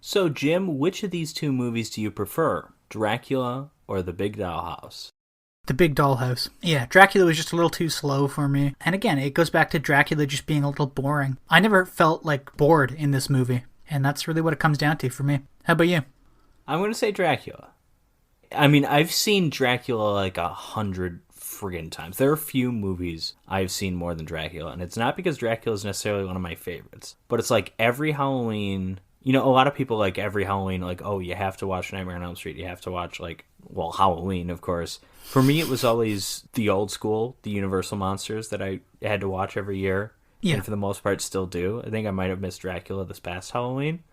So, Jim, which of these two movies do you prefer, Dracula or The Big Dollhouse? The Big Dollhouse. Yeah, Dracula was just a little too slow for me. And again, it goes back to Dracula just being a little boring. I never felt bored in this movie. And that's really what it comes down to for me. How about you? I'm going to say Dracula. I mean, I've seen Dracula like 100 friggin' times. There are few movies I've seen more than Dracula, and it's not because Dracula is necessarily one of my favorites, but it's like every Halloween. You know, a lot of people like every Halloween, like, oh, you have to watch Nightmare on Elm Street. You have to watch, Halloween, of course. For me, it was always the old school, the Universal monsters that I had to watch every year. Yeah. And for the most part, still do. I think I might have missed Dracula this past Halloween.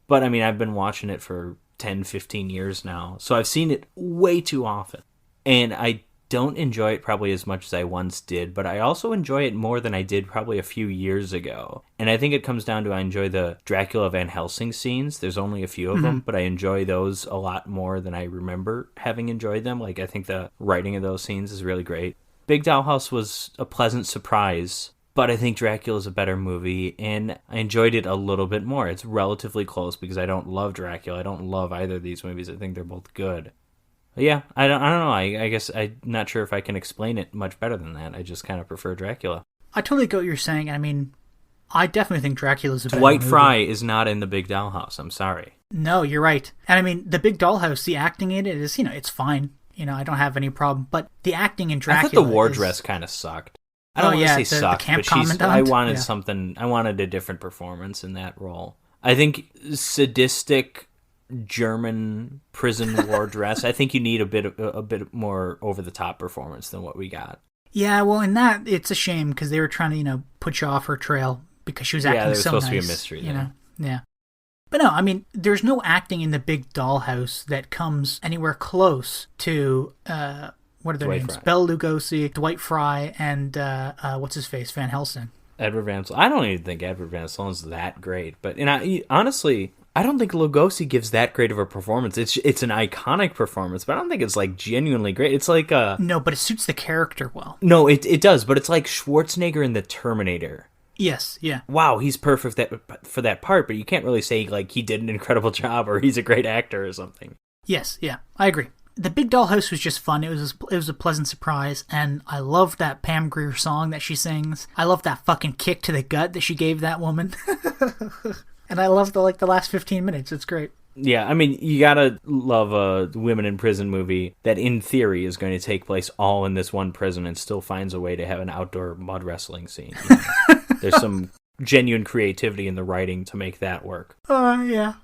But, I mean, I've been watching it for 10, 15 years now. So I've seen it way too often. And I don't enjoy it probably as much as I once did, but I also enjoy it more than I did probably a few years ago. And I think it comes down to I enjoy the Dracula Van Helsing scenes. There's only a few of them, but I enjoy those a lot more than I remember having enjoyed them. Like, I think the writing of those scenes is really great. Big Dollhouse was a pleasant surprise, but I think Dracula is a better movie, and I enjoyed it a little bit more. It's relatively close because I don't love Dracula. I don't love either of these movies. I think they're both good. Yeah, I don't know. I guess I'm not sure if I can explain it much better than that. I just kind of prefer Dracula. I totally get what you're saying. I mean, I definitely think Dracula's a better Dwight movie. Fry is not in The Big Dollhouse. I'm sorry. No, you're right. And I mean, The Big Dollhouse, the acting in it is, it's fine. I don't have any problem. But the acting in Dracula I thought the wardress kind of sucked. I don't want to say sucked, but I wanted something. I wanted a different performance in that role. I think sadistic German prison wardress. I think you need a bit more over the top performance than what we got. Yeah, well, in that it's a shame because they were trying to put you off her trail because she was acting so nice. Yeah, there was supposed to be a mystery there. Yeah. But no, I mean, there's no acting in The Big Dollhouse that comes anywhere close to what are their names? Fry. Bela Lugosi, Dwight Fry, and what's his face, Van Helsing. Edward Van Sloan. I don't even think Edward Van Sloan's that great, but honestly, I don't think Lugosi gives that great of a performance. It's an iconic performance, but I don't think it's genuinely great. It's like no, but it suits the character well. No, it does, but it's like Schwarzenegger in The Terminator. Yes, yeah. Wow, he's perfect for that part, but you can't really say he did an incredible job or he's a great actor or something. Yes, yeah, I agree. The Big Dollhouse was just fun. It was a pleasant surprise, and I love that Pam Grier song that she sings. I love that fucking kick to the gut that she gave that woman. And I love the last 15 minutes. It's great. Yeah, I mean, you gotta love a women in prison movie that in theory is going to take place all in this one prison and still finds a way to have an outdoor mud wrestling scene. There's some genuine creativity in the writing to make that work. Yeah.